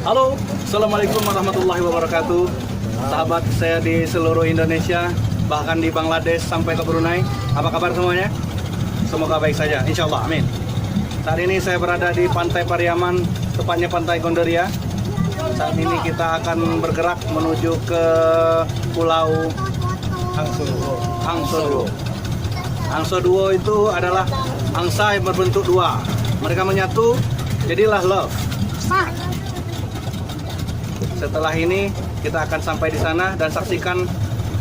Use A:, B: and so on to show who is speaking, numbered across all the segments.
A: Halo, Assalamualaikum warahmatullahi wabarakatuh. Sahabat saya di seluruh Indonesia, bahkan di Bangladesh sampai ke Brunei. Apa kabar semuanya? Semoga baik saja, insya Allah, amin. Saat ini saya berada di Pantai Pariaman, tepatnya Pantai Gondoria. Saat ini kita akan bergerak menuju ke Pulau Angso. Angso Duo itu adalah angsa yang berbentuk dua. Mereka menyatu, jadilah love. Setelah ini kita akan sampai di sana dan saksikan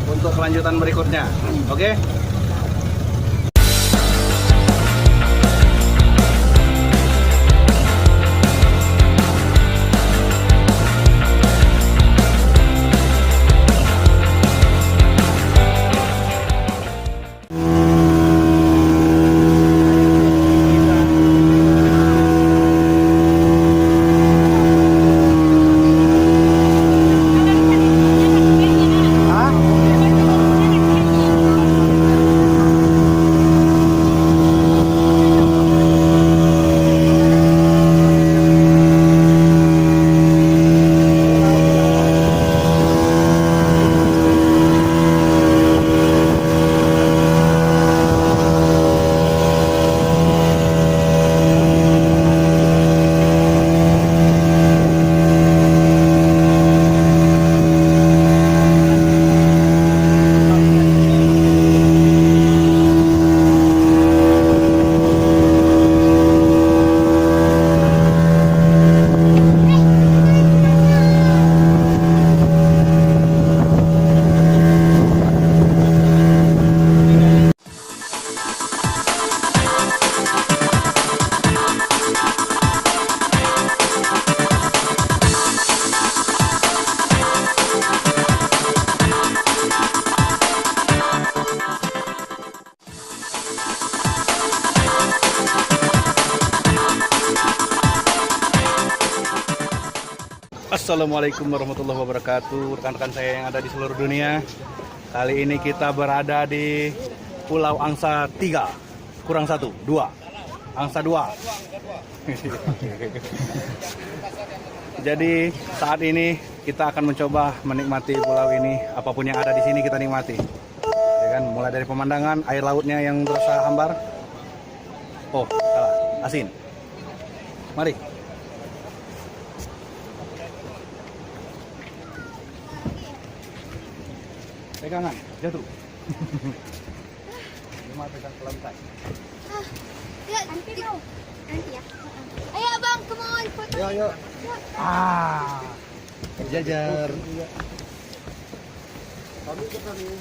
A: untuk kelanjutan berikutnya. Oke? Assalamualaikum warahmatullahi wabarakatuh, rekan-rekan saya yang ada di seluruh dunia. Kali ini kita berada di Pulau Angsa 3 kurang 1, 2 Angsa 2. Jadi saat ini kita akan mencoba menikmati pulau ini. Apapun yang ada di sini kita nikmati, ya kan? Mulai dari pemandangan, air lautnya yang terasa hambar. Oh, salah, asin. Mari. Pegangan, jatuh. Cuma pegang ke lantai.
B: Ya, nanti ya. Ayo bang, come on, foto.
A: Yo. Jajar. Kami ke kami.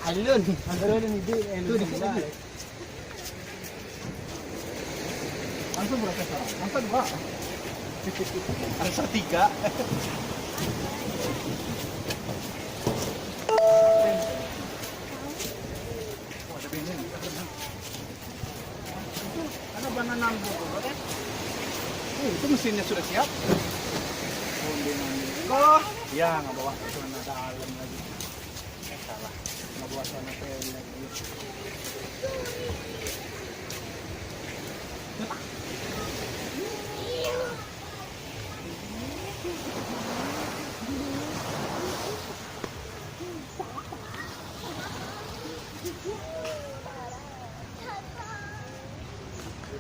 A: Alun, alun ini itu di sini. Langsung berapa salah? Langsung 2. Angsa 3. Ada banana buku. Itu mesinnya sudah siap. Oh, ya nggak bawa sana dalam lagi. Salah, nggak bawa sana lagi.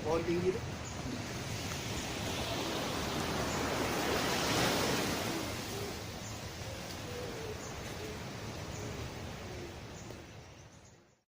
A: Pohon tinggi itu.